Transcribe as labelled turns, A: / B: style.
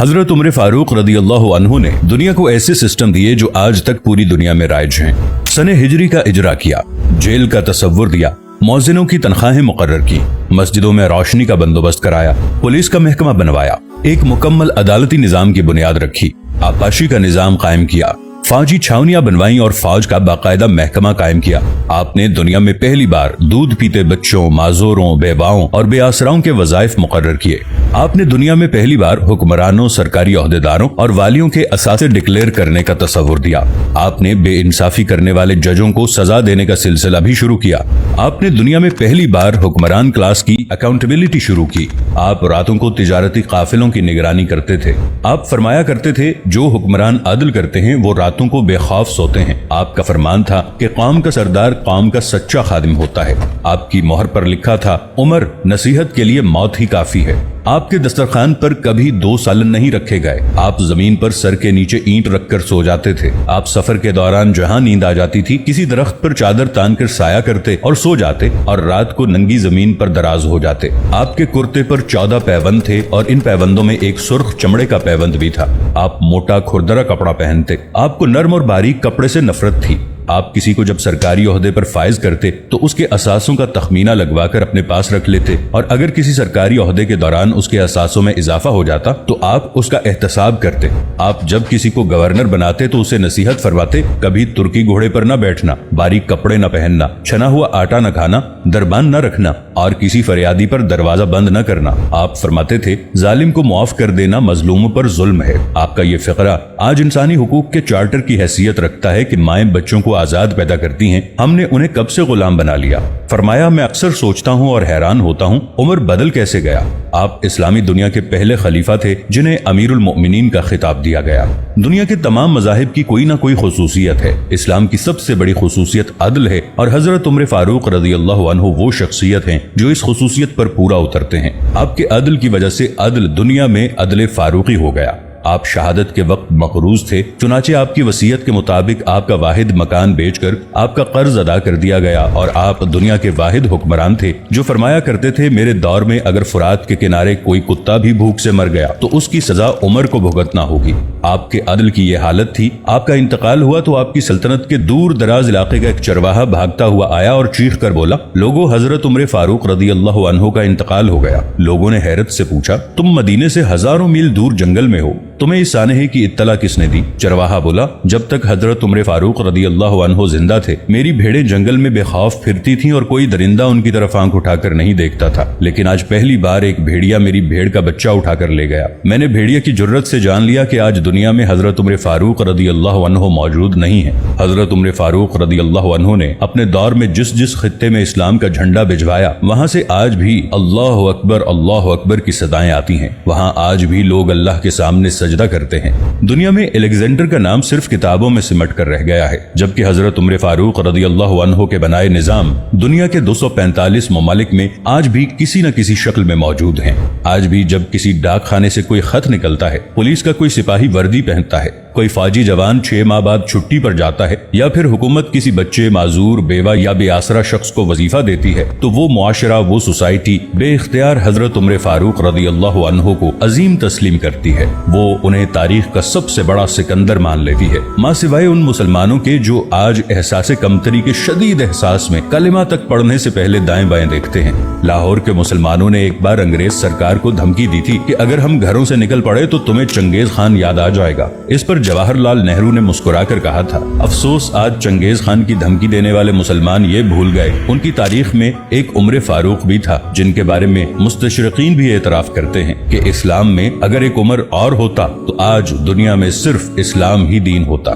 A: हजरत उमर फारूक रदी अल्लाह अन्हु ने दुनिया को ऐसे सिस्टम दिए जो आज तक पूरी दुनिया में राइज हैं। सने हिजरी का इजरा किया, जेल का तसव्वुर दिया, मौजिनों की तनख्वाहें मुकर्रर की, मस्जिदों में रोशनी का बंदोबस्त कराया, पुलिस का महकमा बनवाया, एक मुकम्मल अदालती निजाम की बुनियाद रखी, आपाशी का निजाम कायम किया, फौजी छावनियां बनवाई और फौज का बाकायदा महकमा कायम किया। आपने दुनिया में पहली बार दूध पीते बच्चों, माजूरों, बेवाओं और बेआसराओं के वज़ाइफ मुकर्रर किए। आपने दुनिया में पहली बार हुक्मरानों, सरकारी ओहदेदारों और वालियों के असासे डिक्लेयर करने का तसव्वुर दिया। आपने बेइंसाफी करने वाले जजों को सजा देने का सिलसिला भी शुरू किया। आपने दुनिया में पहली बार हुक्मरान क्लास की अकाउंटेबिलिटी शुरू की। आप रातों को तिजारती काफिलों की निगरानी करते थे। आप फरमाया करते थे, जो हुक्मरान अदल करते हैं वो रातों को बेखौफ सोते हैं। आपका फरमान था कि कौम का सरदार कौम का सच्चा खादिम होता है। आपकी मोहर पर लिखा था, उमर नसीहत के लिए मौत ही काफी है। आपके दस्तरखान पर कभी 2 सालन नहीं रखे गए। आप जमीन पर सर के नीचे ईंट रखकर सो जाते थे। आप सफर के दौरान जहां नींद आ जाती थी, किसी दरख्त पर चादर तान कर साया करते और सो जाते और रात को नंगी जमीन पर दराज हो जाते। आपके कुर्ते पर 14 पैबंद थे और इन पैबंदों में एक सुर्ख चमड़े का पैबंद भी था। आप मोटा खुरदरा कपड़ा पहनते। आपको नर्म और बारीक कपड़े से नफरत थी। आप किसी को जब सरकारी ओहदे पर फाइज करते तो उसके असासों का तखमीना लगवाकर अपने पास रख लेते और अगर किसी सरकारी ओहदे के दौरान उसके असासों में इजाफा हो जाता तो आप उसका एहतसाब करते। आप जब किसी को गवर्नर बनाते तो उसे नसीहत फरमाते, कभी तुर्की घोड़े पर न बैठना, बारीक कपड़े न पहनना, छना हुआ आटा न खाना, दरबान न रखना और किसी फरियादी पर दरवाजा बंद न करना। आप फरमाते थे, जालिम को मुआफ कर देना मजलूमों पर जुल्म है। आपका ये फिक्रा आज इंसानी हुकूक के चार्टर की हैसियत रखता है कि माएं बच्चों को आजाद पैदा करती हैं, हमने उन्हें कब से गुलाम बना लिया। फरमाया, मैं अक्सर सोचता हूँ और हैरान होता हूँ, उमर बदल कैसे गया। आप इस्लामी दुनिया के पहले खलीफा थे जिन्हें अमीरुल मोमिनीन का खिताब दिया गया। दुनिया के तमाम मज़ाहिब की कोई ना कोई खुसूसियत है। इस्लाम की सबसे बड़ी खुसूसियत अदल है और हजरत उमर फारूक रज़ी अल्लाहु अन्हु वो शख्सियत हैं जो इस खुसूसियत पर पूरा उतरते हैं। आपके अदल की वजह से अदल दुनिया में अदल फारूकी हो गया। आप शहादत के वक्त मकरूज थे, चुनाचे आपकी वसीयत के मुताबिक आपका वाहिद मकान बेचकर आपका कर्ज अदा कर दिया गया और आप दुनिया के वाहिद हुक्मरान थे जो फरमाया करते थे, मेरे दौर में अगर फुरात के किनारे कोई कुत्ता भी भूख से मर गया तो उसकी सजा उमर को भुगतना होगी। आपके अदल की ये हालत थी। आपका इंतकाल हुआ तो आपकी सल्तनत के दूर दराज इलाके का एक चरवाहा भागता हुआ आया और चीख कर बोला, लोगों, हजरत उमर फारूक रज़ी अल्लाहु अन्हु का इंतकाल हो गया। लोगों ने हैरत से पूछा, तुम मदीने से हजारों मील दूर जंगल में हो, तुम्हें इस सानहे की इत्तला किसने दी? चरवाहा बोला, जब तक हजरत उमर फारूक रज़ी अल्लाहु अन्हु जिंदा थे मेरी भेड़ें जंगल में बेखौफ फिरती थीं और कोई दरिंदा उनकी तरफ आंख उठाकर नहीं देखता था। लेकिन आज पहली बार एक भेड़िया मेरी भेड़ का बच्चा उठाकर ले गया। मैंने भेड़िया की जुर्रत से जान लिया कि आज दुनिया में हजरत उमर फारूक रज़ी अल्लाहु अन्हु मौजूद नहीं है। हजरत उमर फारूक रज़ी अल्लाहु अन्हु ने अपने दौर में जिस जिस खित्ते में इस्लाम का झंडा भिजवाया वहां से आज भी अल्लाहु अकबर की सदाएं आती हैं। वहां आज भी लोग अल्लाह के सामने सजदा करते हैं। दुनिया में अलेक्जेंडर का नाम सिर्फ किताबों में सिमट कर रह गया है, जबकि हजरत उमर फारूक रज़ी अल्लाहु अन्हु के बनाए निजाम दुनिया के 245 ममालिक में आज भी किसी न किसी शक्ल में मौजूद हैं। आज भी जब किसी डाक खाने से कोई खत निकलता है, पुलिस का कोई सिपाही वर्दी पहनता है, कोई फौजी जवान 6 माह बाद छुट्टी पर जाता है या फिर हुकूमत किसी बच्चे, माजूर, बेवा या बेआसरा शख्स को वजीफा देती है तो वो मुआशरा, वो सोसाइटी बेइख्तियार हजरत उमर फारूक रज़ी अल्लाहु अन्हु को अजीम तस्लीम करती है। वो उन्हें तारीख का सबसे बड़ा सिकंदर मान लेती है, मां सिवाय उन मुसलमानों के जो आज एहसास कमतरी के शदीद एहसास में कलिमा तक पढ़ने से पहले दाएं बाएं देखते हैं। लाहौर के मुसलमानों ने एक बार अंग्रेज सरकार को धमकी दी थी कि अगर हम घरों से निकल पड़े तो तुम्हें चंगेज खान याद आ जाएगा। इस पर जवाहरलाल नेहरू ने मुस्कुराकर कहा था, अफसोस आज चंगेज खान की धमकी देने वाले मुसलमान ये भूल गए उनकी तारीख में एक उमर फारूक भी था जिनके बारे में मुस्तशरिकीन भी एतराफ करते हैं कि इस्लाम में अगर एक उमर और होता तो आज दुनिया में सिर्फ इस्लाम ही दीन होता।